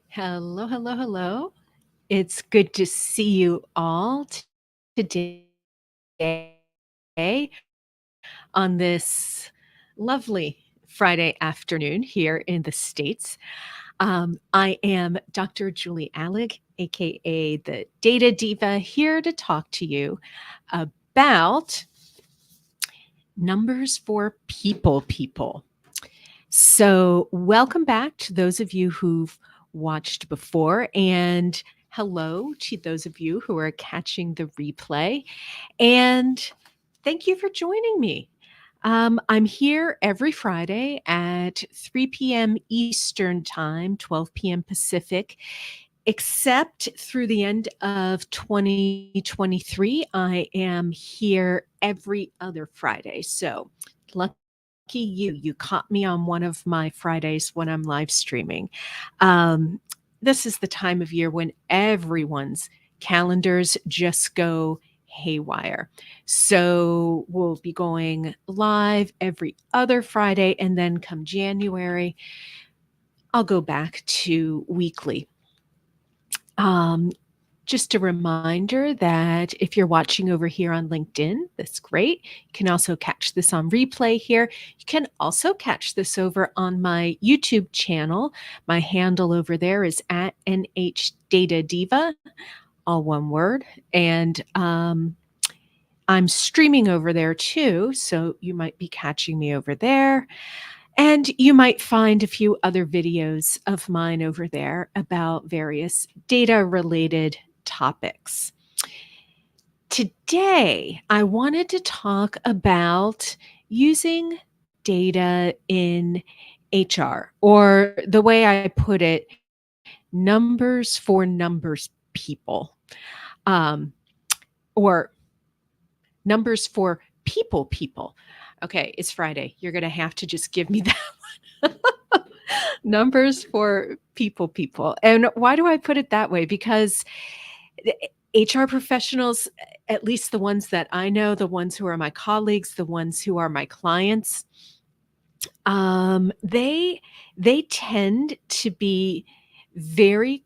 Hello, hello, hello. It's good to see you all today on this lovely Friday afternoon here in the States. I am Dr. Julie Allig, aka the Data Diva, here to talk to you about numbers for people. So, welcome back to those of you who've watched before, and hello to those of you who are catching the replay. And thank you for joining me. I'm here every Friday at 3 p.m. Eastern Time, 12 p.m. Pacific, except through the end of 2023. I am here every other Friday. So, lucky you caught me on one of my Fridays when I'm live streaming. This is the time of year when everyone's calendars just go haywire. So we'll be going live every other Friday, and then come January, I'll go back to weekly. Um, just a reminder that if you're watching over here on LinkedIn, that's great. You can also catch this on replay here. You can also catch this over on my YouTube channel. My handle over there is at NHDataDiva, all one word. And I'm streaming over there too, so you might be catching me over there. And you might find a few other videos of mine over there about various data related topics. Today, I wanted to talk about using data in HR, or the way I put it, numbers for numbers people, um, or numbers for people. Okay, it's Friday. You're going to have to just give me that one. Numbers for people. And why do I put it that way? Because HR professionals, at least the ones that I know, the ones who are my colleagues, the ones who are my clients, they tend to be very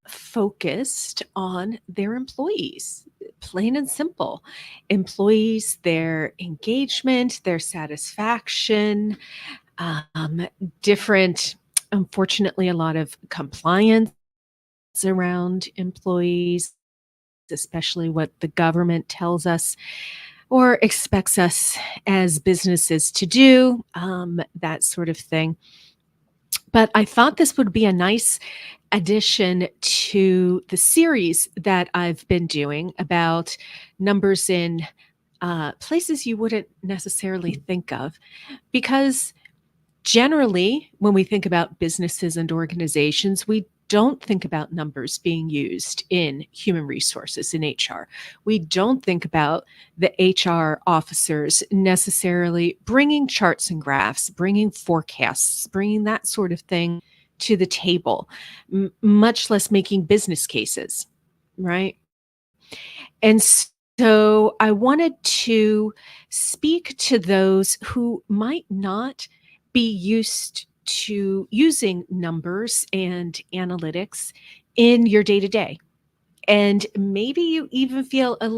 focused on their employees, plain and simple. Employees, their engagement, their satisfaction, um, different, unfortunately, a lot of compliance around employees, especially what the government tells us or expects us as businesses to do, that sort of thing. But I thought this would be a nice addition to the series that I've been doing about numbers in places you wouldn't necessarily think of, because generally, when we think about businesses and organizations, we don't think about numbers being used in human resources in HR. We don't think about the HR officers necessarily bringing charts and graphs, bringing forecasts, bringing that sort of thing to the table, much less making business cases, right? And so I wanted to speak to those who might not be used to using numbers and analytics in your day to day. And maybe you even feel a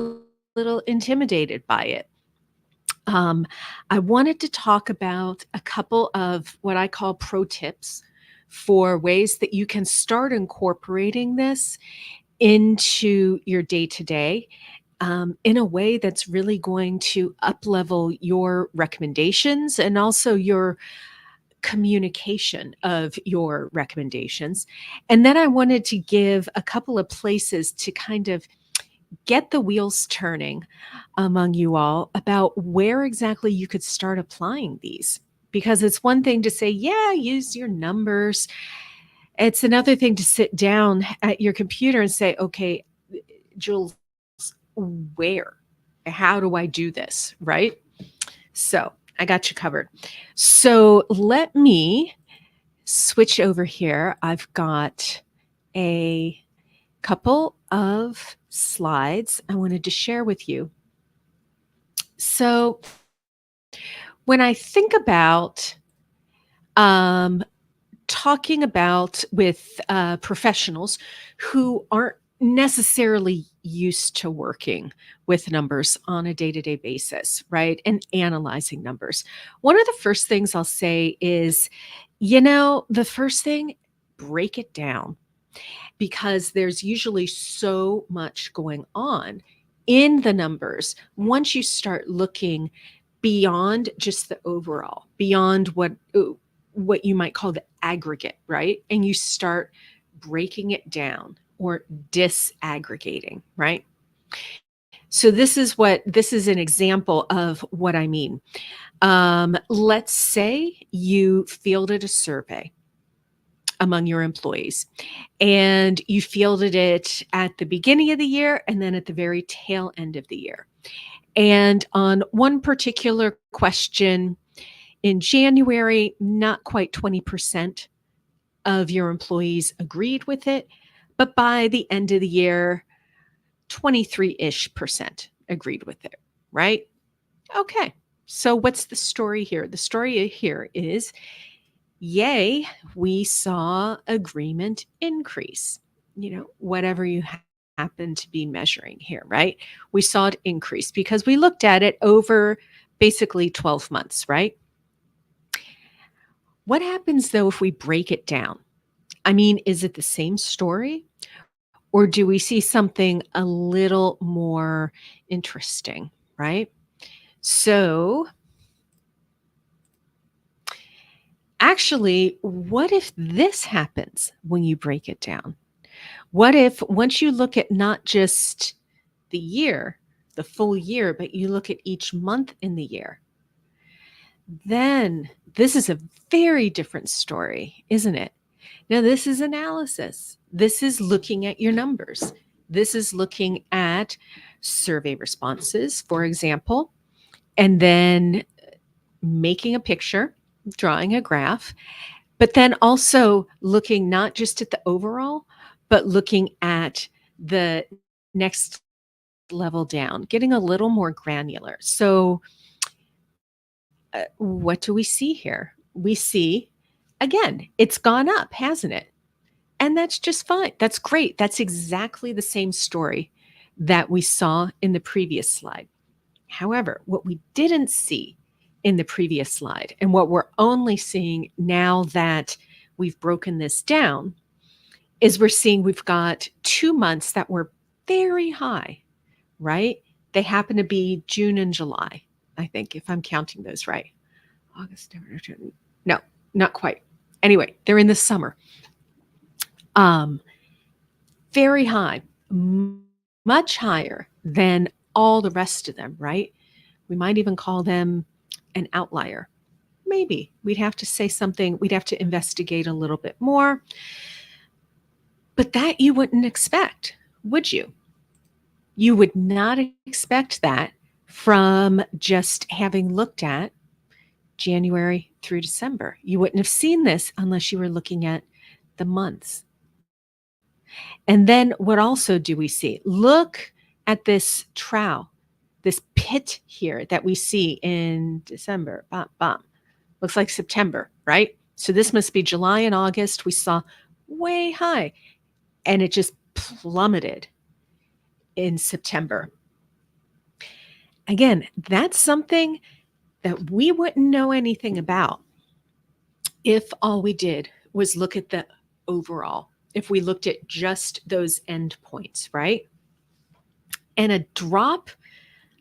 little intimidated by it. Um, I wanted to talk about a couple of what I call pro tips for ways that you can start incorporating this into your day to day, in a way that's really going to uplevel your recommendations and also your communication of your recommendations. And then I wanted to give a couple of places to kind of get the wheels turning among you all about where exactly you could start applying these. Because it's one thing to say, yeah, use your numbers. It's another thing to sit down at your computer and say, okay, Jules, where? How do I do this? Right? So I got you covered. So let me switch over here. I've got a couple of slides I wanted to share with you. So when I think about talking about with professionals who aren't necessarily used to working with numbers on a day to day basis, right? And analyzing numbers. One of the first things I'll say is, the first thing, break it down because there's usually so much going on in the numbers once you start looking beyond just the overall, beyond what you might call the aggregate, right? And you start breaking it down or disaggregating, right? So this is an example of what I mean. Let's say you fielded a survey among your employees and you fielded it at the beginning of the year and then at the very tail end of the year. And on one particular question in January, not quite 20% of your employees agreed with it, but by the end of the year, 23-ish percent agreed with it, right? Okay. So what's the story here? The story here is, yay, we saw agreement increase, whatever you happen to be measuring here, right? We saw it increase because we looked at it over basically 12 months, right? What happens though if we break it down? I mean, is it the same story or do we see something a little more interesting, right? So, actually, what if this happens when you break it down? What if once you look at not just the year, the full year, but you look at each month in the year, then this is a very different story, isn't it? Now, this is analysis. This is looking at your numbers. This is looking at survey responses, for example, and then making a picture, drawing a graph, but then also looking not just at the overall, but looking at the next level down, getting a little more granular. So, what do we see here? We see, again, it's gone up, hasn't it? And that's just fine. That's great. That's exactly the same story that we saw in the previous slide. However, what we didn't see in the previous slide, and what we're only seeing now that we've broken this down, is we're seeing we've got 2 months that were very high, right? They happen to be June and July, I think, if I'm counting those right. August, no, not quite. Anyway, they're in the summer. Very high, much higher than all the rest of them, right? We might even call them an outlier. Maybe we'd have to say something, we'd have to investigate a little bit more. But that you wouldn't expect, would you? You would not expect that from just having looked at January through December. You wouldn't have seen this unless you were looking at the months. And then what also do we see? Look at this trowel, this pit here that we see in December. Bam, bam. Looks like September, right? So this must be July and August. We saw way high and it just plummeted in September. Again, that's something that we wouldn't know anything about if all we did was look at the overall, if we looked at just those endpoints, right? And a drop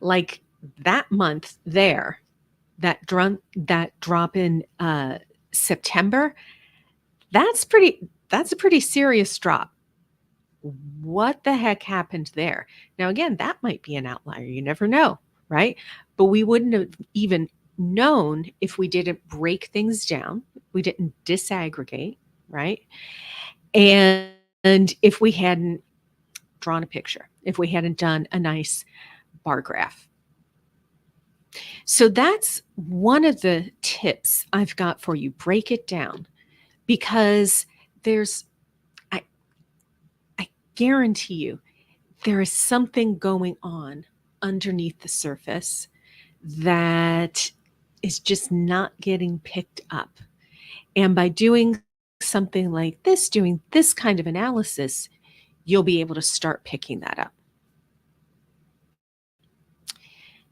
like that month there, that drop in September, that's a pretty serious drop. What the heck happened there? Now, again, that might be an outlier. You never know, right? But we wouldn't have even known if we didn't break things down. We didn't disaggregate, right? And if we hadn't drawn a picture, if we hadn't done a nice bar graph. So that's one of the tips I've got for you. Break it down because I guarantee you there is something going on underneath the surface that is just not getting picked up. And by doing something like this, doing this kind of analysis, you'll be able to start picking that up.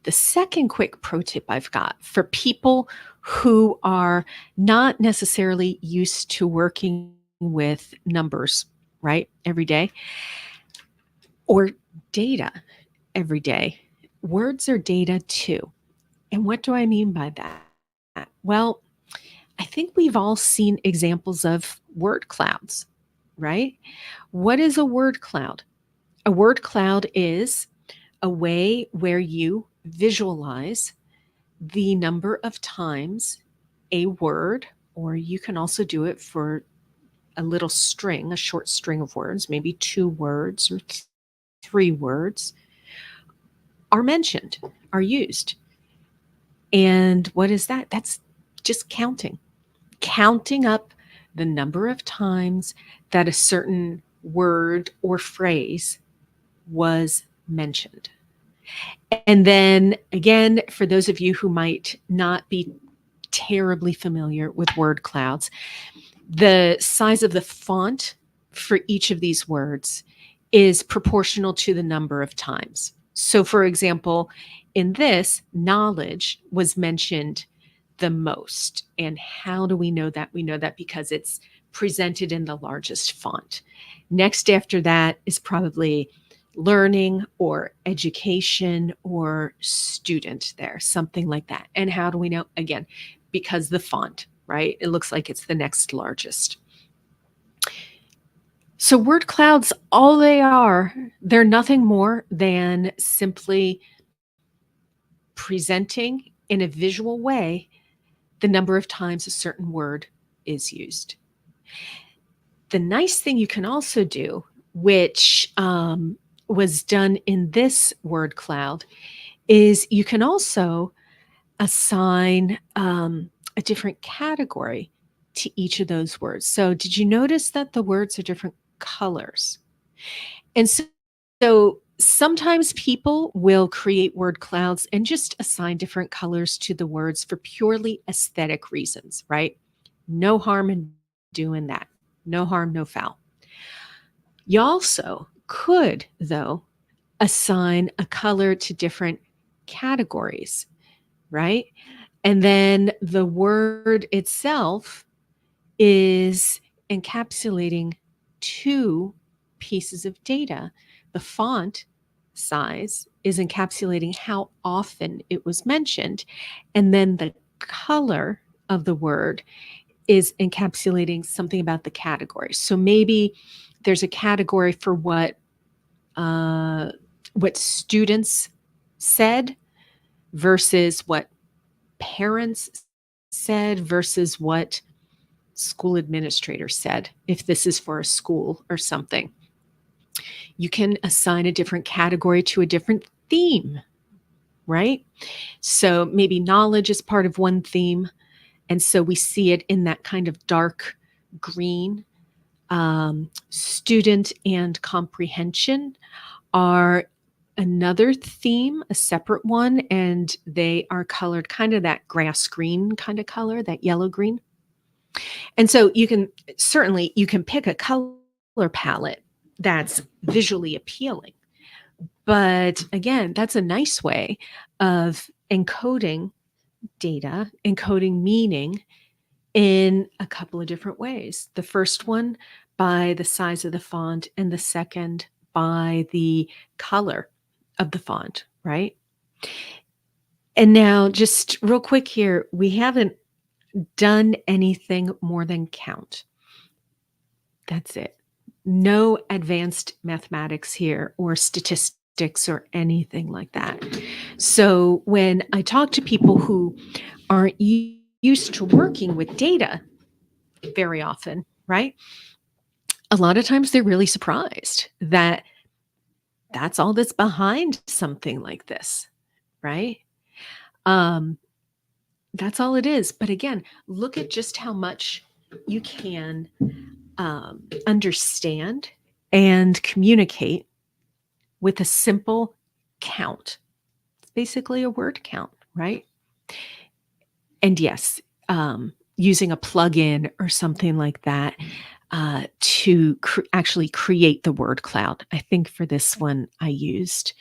The second quick pro tip I've got for people who are not necessarily used to working with numbers, right, every day, or data every day. Words are data too. And what do I mean by that? Well, I think we've all seen examples of word clouds, right? What is a word cloud? A word cloud is a way where you visualize the number of times a word, or you can also do it for a little string, a short string of words, maybe 2 words or 3 words, are mentioned, are used. And what is that? That's just counting up the number of times that a certain word or phrase was mentioned. And then again, for those of you who might not be terribly familiar with word clouds, the size of the font for each of these words is proportional to the number of times. So, for example, in this, knowledge was mentioned the most. And how do we know that? We know that because it's presented in the largest font. Next after that is probably learning or education or student there, something like that. And how do we know? Again, because the font, right? It looks like it's the next largest. So word clouds, all they are, they're nothing more than simply presenting in a visual way the number of times a certain word is used. The nice thing you can also do, which was done in this word cloud, is you can also assign a different category to each of those words. So, did you notice that the words are different colors? And so sometimes people will create word clouds and just assign different colors to the words for purely aesthetic reasons, right? No harm in doing that. No harm, no foul. You also could, though, assign a color to different categories, right? And then the word itself is encapsulating 2 pieces of data. The font size is encapsulating how often it was mentioned, and then the color of the word is encapsulating something about the category. So maybe there's a category for what students said versus what parents said versus what school administrator said, if this is for a school or something. You can assign a different category to a different theme, right? So maybe knowledge is part of one theme. And so we see it in that kind of dark green. Student and comprehension are another theme, a separate one, and they are colored kind of that grass green kind of color, that yellow green. And so you can pick a color palette that's visually appealing. But again, that's a nice way of encoding data, encoding meaning in a couple of different ways. The first one by the size of the font, and the second by the color of the font, right? And now, just real quick here, we haven't done anything more than count. That's it. No advanced mathematics here or statistics or anything like that. So when I talk to people who aren't used to working with data very often, right? A lot of times they're really surprised that that's all that's behind something like this, right? Um, that's all it is. But again, look at just how much you can understand and communicate with a simple count. It's basically a word count, right? And yes, using a plugin or something like that to actually create the word cloud. I think for this one I used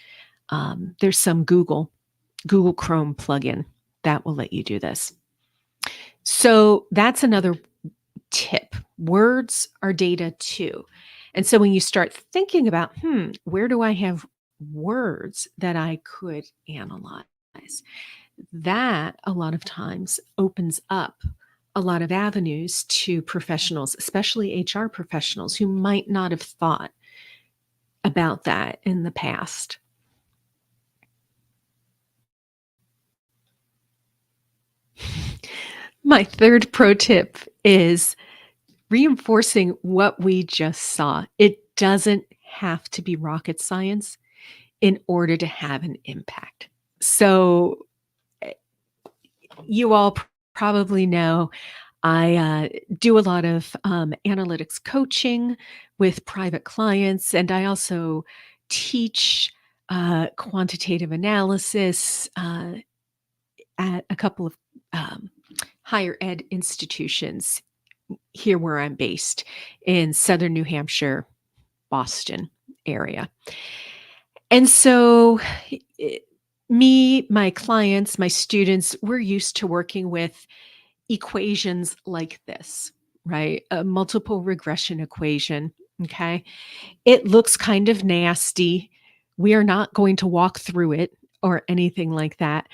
there's some Google Chrome plugin that will let you do this. So that's another tip. Words are data too. And so when you start thinking about, where do I have words that I could analyze? That a lot of times opens up a lot of avenues to professionals, especially HR professionals who might not have thought about that in the past. My third pro tip is reinforcing what we just saw. It doesn't have to be rocket science in order to have an impact. So, eh, you all probably know I do a lot of analytics coaching with private clients, and I also teach quantitative analysis at a couple of higher ed institutions here where I'm based in southern New Hampshire, Boston area. And so, eh, me, my clients, my students, we're used to working with equations like this, right? A multiple regression equation. Okay. It looks kind of nasty. We are not going to walk through it or anything like that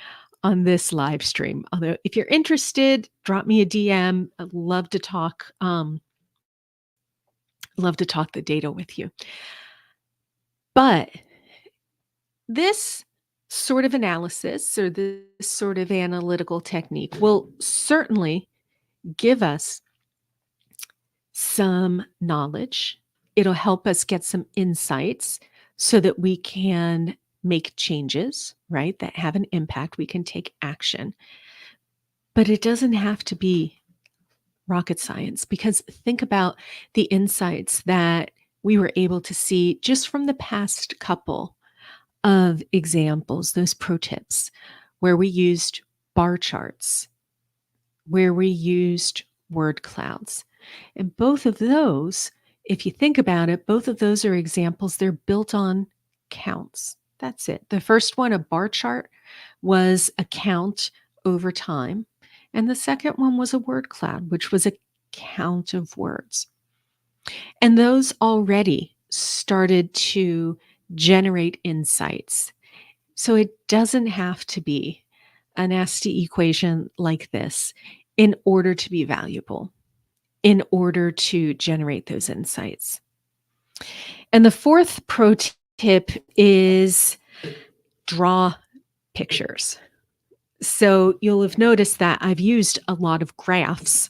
on this live stream. Although, if you're interested, drop me a DM. I'd love to talk the data with you. But this sort of analysis or this sort of analytical technique will certainly give us some knowledge. It'll help us get some insights so that we can make changes, right? That have an impact. We can take action. But it doesn't have to be rocket science because think about the insights that we were able to see just from the past couple of examples, those pro tips, where we used bar charts, where we used word clouds. And both of those, if you think about it, both of those are examples. They're built on counts. That's it. The first one, a bar chart, was a count over time. And the second one was a word cloud, which was a count of words. And those already started to generate insights. So it doesn't have to be a nasty equation like this in order to be valuable, in order to generate those insights. And the fourth pro tip is draw pictures. So you'll have noticed that I've used a lot of graphs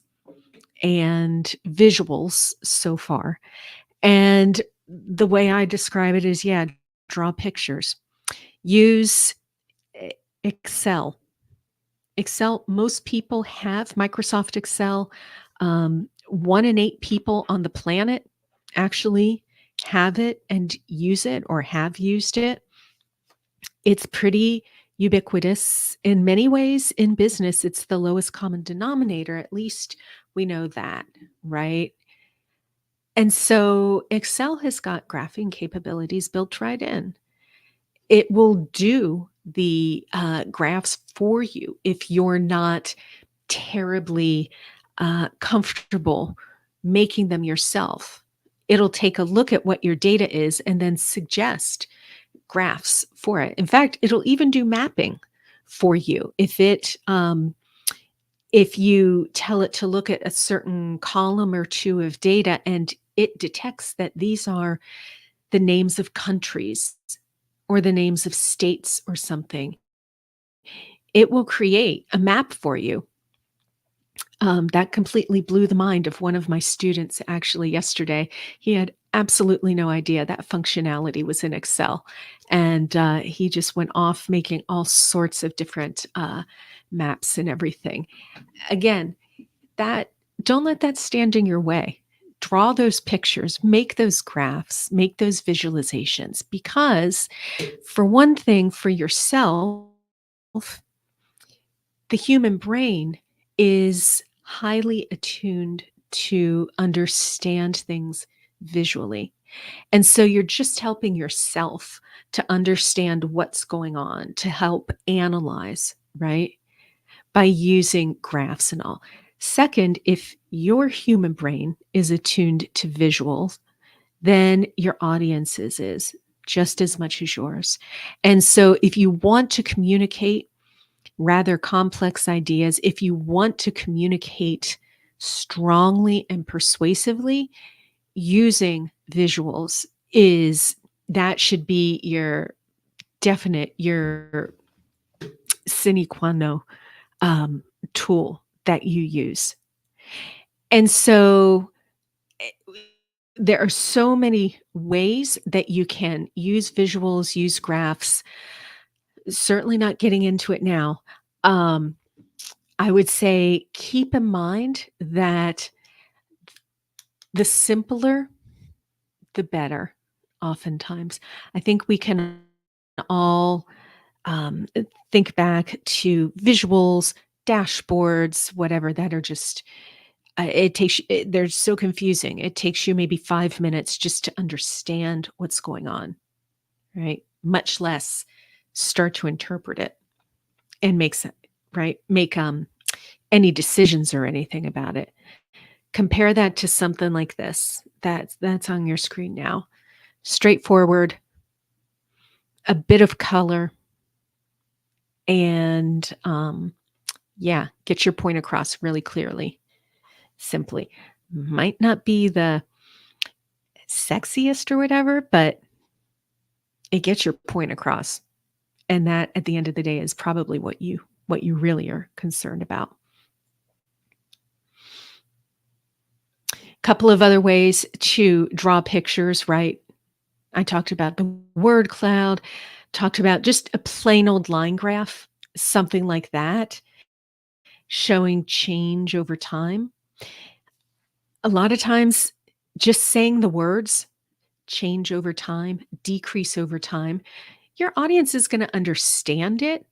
and visuals so far. And the way I describe it is, draw pictures. Use Excel. Excel, most people have Microsoft Excel. 1 in 8 people on the planet actually have it and use it or have used it. It's pretty ubiquitous in many ways in business. It's the lowest common denominator. At least we know that, right? And so Excel has got graphing capabilities built right in. It will do the graphs for you if you're not terribly comfortable making them yourself. It'll take a look at what your data is and then suggest graphs for it. In fact, it'll even do mapping for you if you tell it to look at a certain column or two of data and it detects that these are the names of countries or the names of states or something, it will create a map for you. That completely blew the mind of one of my students actually yesterday. He had absolutely no idea that functionality was in Excel. And he just went off making all sorts of different maps and everything. Again, don't let that stand in your way. Draw those pictures, make those graphs, make those visualizations, because for one thing, for yourself, the human brain is highly attuned to understand things visually. And so you're just helping yourself to understand what's going on, to help analyze, right? By using graphs and all. Second, if your human brain is attuned to visuals, then your audience's is just as much as yours. And so if you want to communicate rather complex ideas, if you want to communicate strongly and persuasively, using visuals is that should be your definite, your sine qua non um, tool that you use. And so there are so many ways that you can use visuals, use graphs, certainly not getting into it now. Um, I would say keep in mind that the simpler, the better, oftentimes. I think we can all um, think back to visuals, dashboards, whatever that are just it takes they're so confusing. It takes you maybe 5 minutes just to understand what's going on, right? Much less start to interpret it and make any decisions or anything about it. Compare that to something like this. That's on your screen now. Straightforward, a bit of color, and yeah, get your point across really clearly, simply. Might not be the sexiest or whatever, but it gets your point across. And that at the end of the day is probably what you really are concerned about. Couple of other ways to draw pictures, right? I talked about the word cloud, talked about just a plain old line graph, something like that, showing change over time. A lot of times, just saying the words change over time, decrease over time, your audience is going to understand it.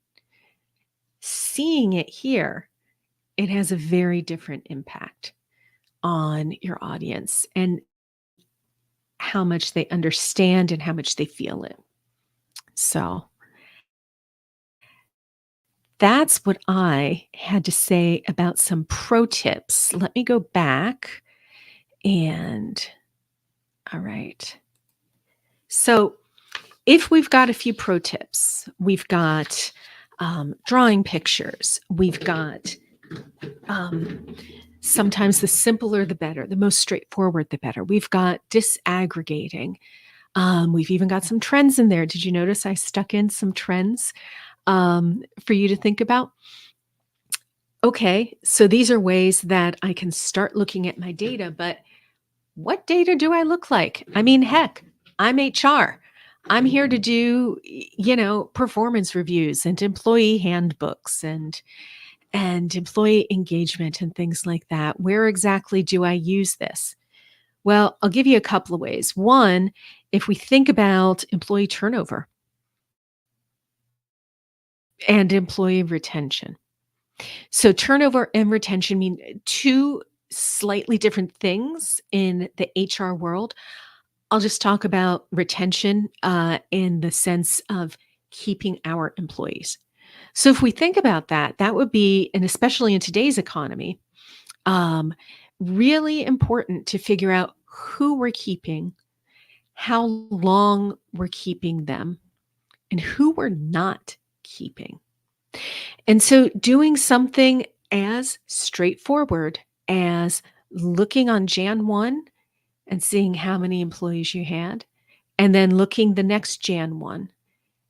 Seeing it here, it has a very different impact on your audience and how much they understand and how much they feel it. So that's what I had to say about some pro tips. Let me go back and all right. So if we've got a few pro tips, we've got drawing pictures, we've got um, sometimes the simpler the better, the most straightforward the better. We've got disaggregating. We've even got some trends in there. Did you notice I stuck in some trends for you to think about? Okay, so these are ways that I can start looking at my data, but what data do I look like? I mean, heck, I'm HR. I'm here to do, performance reviews and employee handbooks and employee engagement and things like that. Where exactly do I use this? Well, I'll give you a couple of ways. One, if we think about employee turnover and employee retention. So turnover and retention mean two slightly different things in the HR world. I'll just talk about retention in the sense of keeping our employees. So if we think about that, that would be, and especially in today's economy, um, really important to figure out who we're keeping, how long we're keeping them, and who we're not keeping. And so doing something as straightforward as looking on Jan 1 and seeing how many employees you had, and then looking the next Jan 1,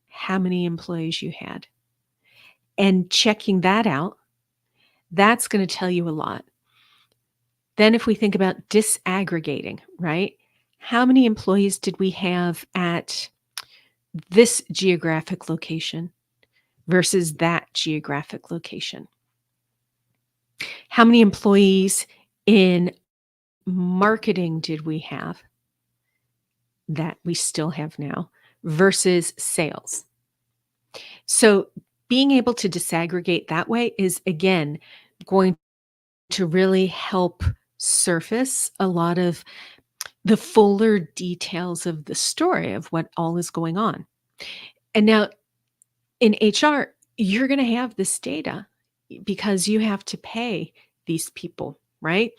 how many employees you had, and checking that out, that's going to tell you a lot. Then if we think about disaggregating, right? How many employees did we have at this geographic location versus that geographic location? How many employees in marketing did we have that we still have now versus sales? So being able to disaggregate that way is again going to really help surface a lot of the fuller details of the story of what all is going on. And now in HR, you're going to have this data because you have to pay these people, right?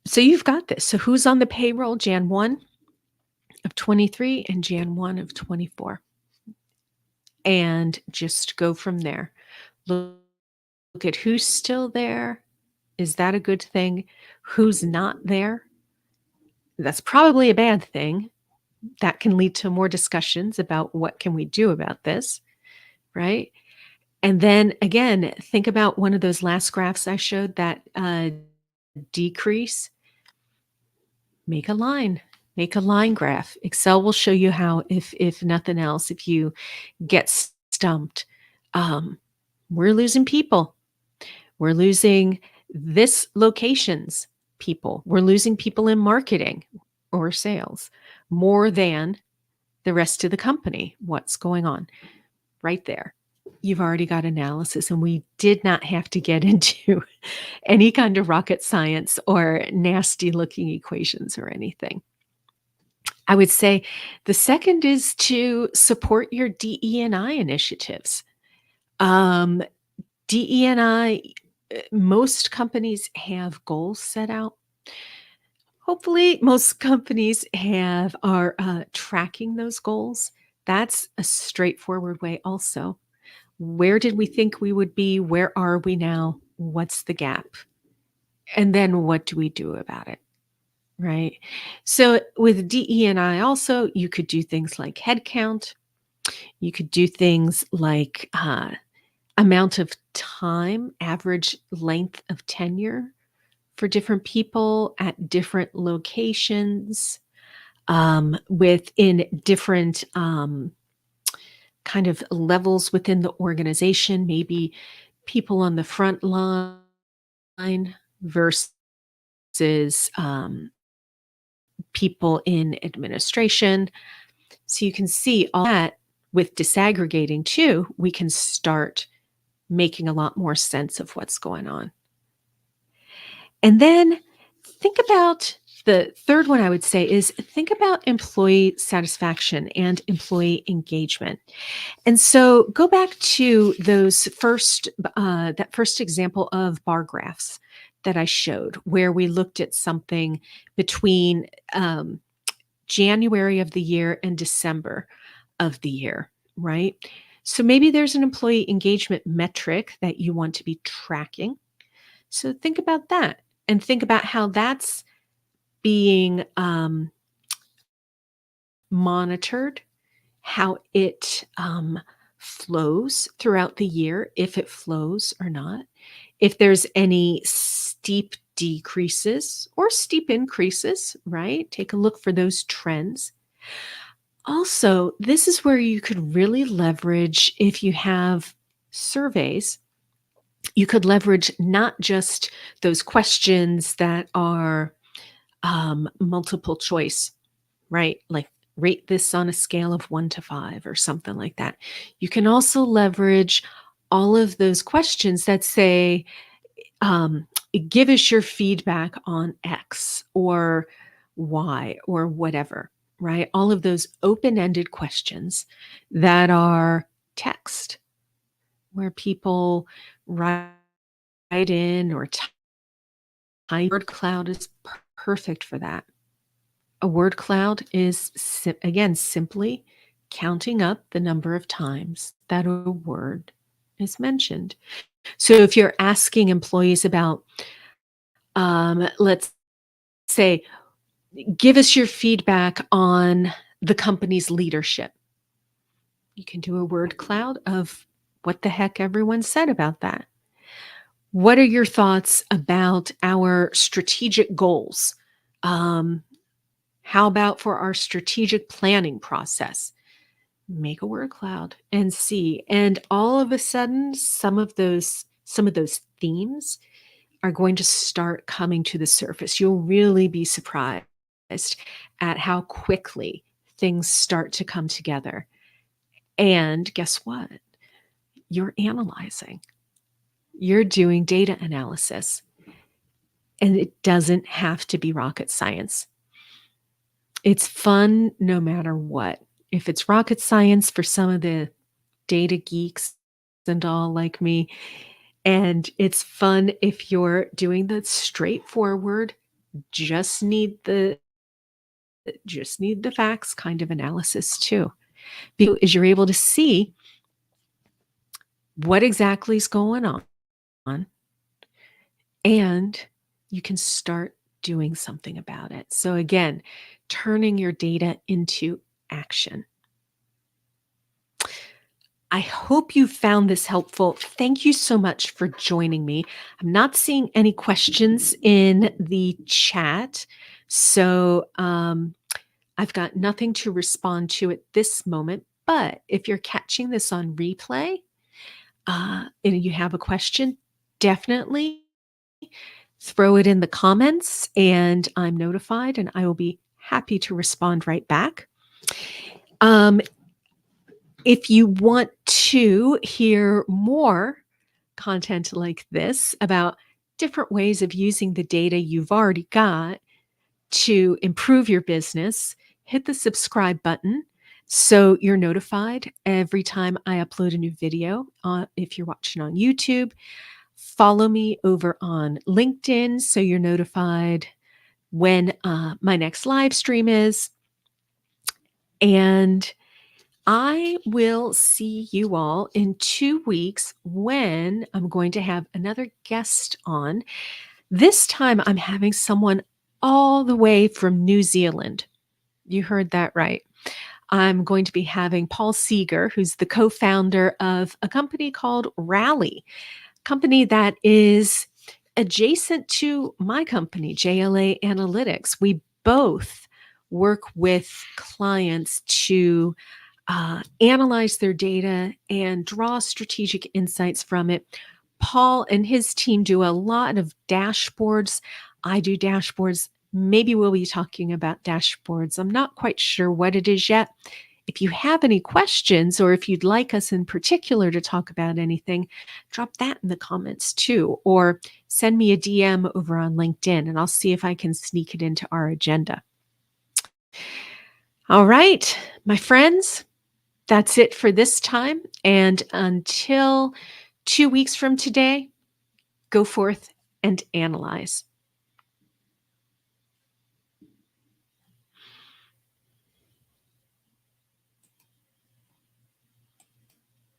So you've got this. So who's on the payroll Jan 1 of 23 and Jan 1 of 24? And just go from there. Look at who's still there. Is that a good thing? Who's not there? That's probably a bad thing. That can lead to more discussions about what can we do about this, right? And then again, think about one of those last graphs I showed, that decrease. Make a line graph. Excel will show you how, if nothing else, if you get stumped, we're losing people. We're losing this location's people. We're losing people in marketing or sales more than the rest of the company. What's going on? Right there. You've already got analysis, and we did not have to get into any kind of rocket science or nasty looking equations or anything. I would say the second is to support your DE&I initiatives. DE&I, most companies have goals set out. Hopefully, most companies are tracking those goals. That's a straightforward way also. Where did we think we would be? Where are we now? What's the gap? And then what do we do about it? Right? So with DE&I also, you could do things like headcount. You could do things like amount of time, average length of tenure for different people at different locations, within different kind of levels within the organization, maybe people on the front line versus people in administration. So you can see all that. With disaggregating too, we can start making a lot more sense of what's going on. And then think about the third one I would say is think about employee satisfaction and employee engagement. And so go back to that first example of bar graphs that I showed, where we looked at something between January of the year and December of the year, right? So maybe there's an employee engagement metric that you want to be tracking. So think about that and think about how that's being monitored, how it flows throughout the year, if it flows or not, if there's any steep decreases or steep increases, right? Take a look for those trends. Also, this is where you could really leverage, if you have surveys, you could leverage not just those questions that are multiple choice, right? Like rate this on a scale of 1 to 5 or something like that. You can also leverage all of those questions that say, give us your feedback on X or Y or whatever, right? All of those open-ended questions that are text, where people write in or type. Word cloud is perfect for that. A word cloud is, again, simply counting up the number of times that a word is mentioned. So if you're asking employees about, let's say, give us your feedback on the company's leadership, you can do a word cloud of what the heck everyone said about that. What are your thoughts about our strategic goals? How about for our strategic planning process? Make a word cloud and see. And all of a sudden, some of those themes are going to start coming to the surface. You'll really be surprised at how quickly things start to come together. And guess what? You're analyzing. You're doing data analysis. And it doesn't have to be rocket science. It's fun no matter what. If it's rocket science for some of the data geeks and all like me, and it's fun if you're doing the straightforward, just need the facts kind of analysis too. Because you're able to see what exactly is going on, and you can start doing something about it. So again, turning your data into action. I hope you found this helpful. Thank you so much for joining me. I'm not seeing any questions in the chat, so I've got nothing to respond to at this moment. But if you're catching this on replay and you have a question, definitely throw it in the comments and I'm notified and I will be happy to respond right back. If you want to hear more content like this about different ways of using the data you've already got to improve your business, hit the subscribe button so you're notified every time I upload a new video. If you're watching on YouTube, follow me over on LinkedIn so you're notified when my next live stream is. And I will see you all in 2 weeks when I'm going to have another guest on. This time I'm having someone all the way from New Zealand. You heard that right. I'm going to be having Paul Seeger, who's the co-founder of a company called Rally, company that is adjacent to my company, JLA Analytics. We both work with clients to analyze their data and draw strategic insights from it. Paul and his team do a lot of dashboards. I do dashboards. Maybe we'll be talking about dashboards. I'm not quite sure what it is yet. If you have any questions or if you'd like us in particular to talk about anything, drop that in the comments too, or send me a DM over on LinkedIn and I'll see if I can sneak it into our agenda. All right, my friends, that's it for this time. And until 2 weeks from today, go forth and analyze.